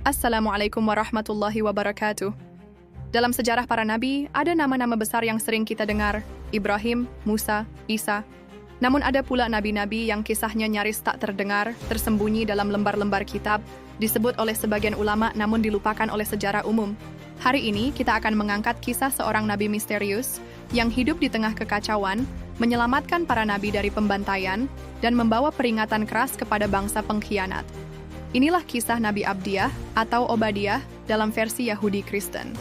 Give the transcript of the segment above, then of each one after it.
Assalamualaikum warahmatullahi wabarakatuh. Dalam sejarah para nabi, ada nama-nama besar yang sering kita dengar, Ibrahim, Musa, Isa. Namun ada pula nabi-nabi yang kisahnya nyaris tak terdengar, tersembunyi dalam lembar-lembar kitab, disebut oleh sebagian ulama namun dilupakan oleh sejarah umum. Hari ini kita akan mengangkat kisah seorang nabi misterius yang hidup di tengah kekacauan, menyelamatkan para nabi dari pembantaian, dan membawa peringatan keras kepada bangsa pengkhianat. Inilah kisah Nabi Abdiyah atau Obadiah dalam versi Yahudi Kristen.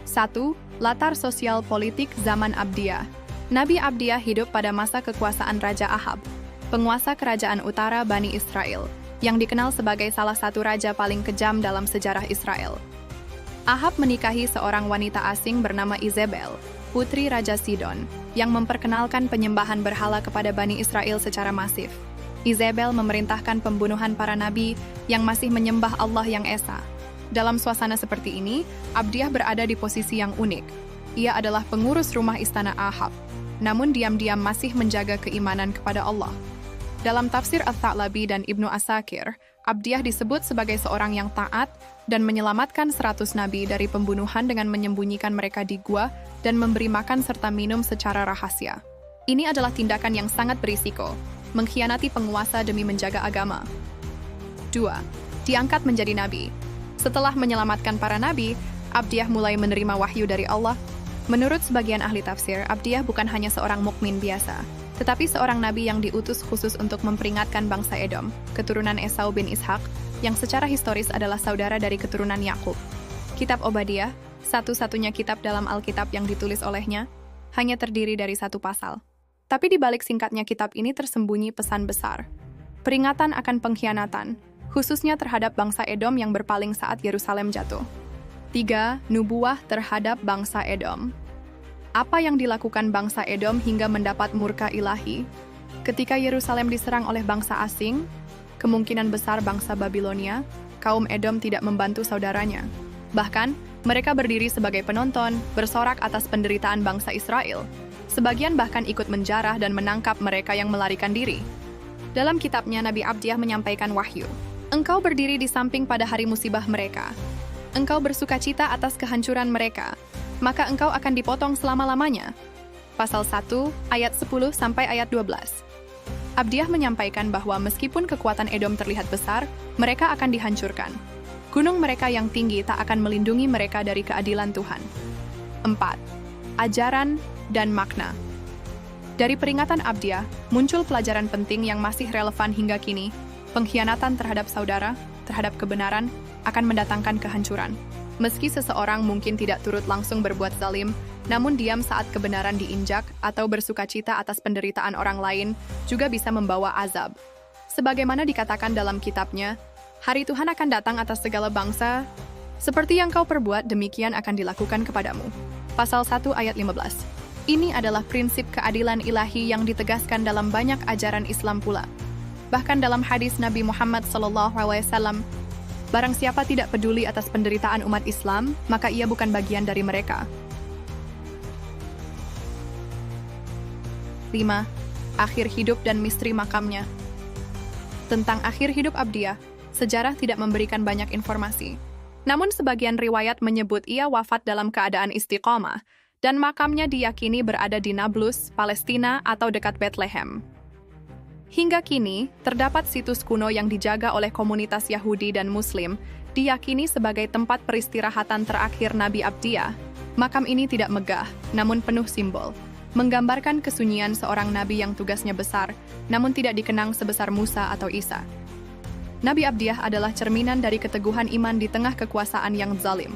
1. Latar sosial politik zaman Abdiyah. Nabi Abdiyah hidup pada masa kekuasaan Raja Ahab, penguasa kerajaan utara Bani Israel, yang dikenal sebagai salah satu raja paling kejam dalam sejarah Israel. Ahab menikahi seorang wanita asing bernama Izebel, putri Raja Sidon, yang memperkenalkan penyembahan berhala kepada Bani Israel secara masif. Izebel memerintahkan pembunuhan para nabi yang masih menyembah Allah yang Esa. Dalam suasana seperti ini, Abdiyah berada di posisi yang unik. Ia adalah pengurus rumah istana Ahab, namun diam-diam masih menjaga keimanan kepada Allah. Dalam tafsir Al-Tha'labi dan Ibnu Asakir, Abdiyah disebut sebagai seorang yang taat dan menyelamatkan 100 nabi dari pembunuhan dengan menyembunyikan mereka di gua dan memberi makan serta minum secara rahasia. Ini adalah tindakan yang sangat berisiko, mengkhianati penguasa demi menjaga agama. 2. Diangkat menjadi nabi. Setelah menyelamatkan para nabi, Abdiyah mulai menerima wahyu dari Allah. Menurut sebagian ahli tafsir, Abdiyah bukan hanya seorang mukmin biasa, tetapi seorang nabi yang diutus khusus untuk memperingatkan bangsa Edom, keturunan Esau bin Ishak, yang secara historis adalah saudara dari keturunan Yakub. Kitab Obadiah, satu-satunya kitab dalam Alkitab yang ditulis olehnya, hanya terdiri dari 1 pasal. Tapi di balik singkatnya kitab ini tersembunyi pesan besar. Peringatan akan pengkhianatan, khususnya terhadap bangsa Edom yang berpaling saat Yerusalem jatuh. 3. Nubuah terhadap bangsa Edom. Apa yang dilakukan bangsa Edom hingga mendapat murka ilahi? Ketika Yerusalem diserang oleh bangsa asing, kemungkinan besar bangsa Babilonia, kaum Edom tidak membantu saudaranya. Bahkan, mereka berdiri sebagai penonton, bersorak atas penderitaan bangsa Israel. Sebagian bahkan ikut menjarah dan menangkap mereka yang melarikan diri. Dalam kitabnya, Nabi Abdiyah menyampaikan wahyu. Engkau berdiri di samping pada hari musibah mereka. Engkau bersukacita atas kehancuran mereka, maka engkau akan dipotong selama-lamanya. Pasal 1, ayat 10 sampai ayat 12. Abdiyah menyampaikan bahwa meskipun kekuatan Edom terlihat besar, mereka akan dihancurkan. Gunung mereka yang tinggi tak akan melindungi mereka dari keadilan Tuhan. 4. Ajaran dan makna. Dari peringatan Abdiyah, muncul pelajaran penting yang masih relevan hingga kini. Pengkhianatan terhadap saudara, terhadap kebenaran, akan mendatangkan kehancuran. Meski seseorang mungkin tidak turut langsung berbuat zalim, namun diam saat kebenaran diinjak atau bersukacita atas penderitaan orang lain juga bisa membawa azab. Sebagaimana dikatakan dalam kitabnya, hari Tuhan akan datang atas segala bangsa, seperti yang kau perbuat demikian akan dilakukan kepadamu. Pasal 1 ayat 15. Ini adalah prinsip keadilan ilahi yang ditegaskan dalam banyak ajaran Islam pula. Bahkan dalam hadis Nabi Muhammad SAW, barang siapa tidak peduli atas penderitaan umat Islam, maka ia bukan bagian dari mereka. 5. Akhir hidup dan misteri makamnya. Tentang akhir hidup Abdiyah, sejarah tidak memberikan banyak informasi. Namun sebagian riwayat menyebut ia wafat dalam keadaan istiqomah, dan makamnya diyakini berada di Nablus, Palestina atau dekat Bethlehem. Hingga kini, terdapat situs kuno yang dijaga oleh komunitas Yahudi dan Muslim, diyakini sebagai tempat peristirahatan terakhir Nabi Abdiyah. Makam ini tidak megah, namun penuh simbol, menggambarkan kesunyian seorang nabi yang tugasnya besar, namun tidak dikenang sebesar Musa atau Isa. Nabi Abdiyah adalah cerminan dari keteguhan iman di tengah kekuasaan yang zalim.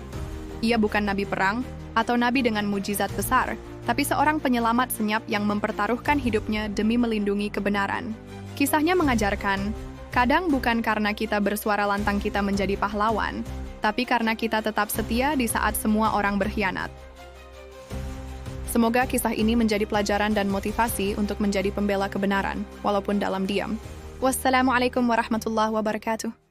Ia bukan nabi perang atau nabi dengan mujizat besar, tapi seorang penyelamat senyap yang mempertaruhkan hidupnya demi melindungi kebenaran. Kisahnya mengajarkan, kadang bukan karena kita bersuara lantang kita menjadi pahlawan, tapi karena kita tetap setia di saat semua orang berkhianat. Semoga kisah ini menjadi pelajaran dan motivasi untuk menjadi pembela kebenaran, walaupun dalam diam. Wassalamualaikum warahmatullahi wabarakatuh.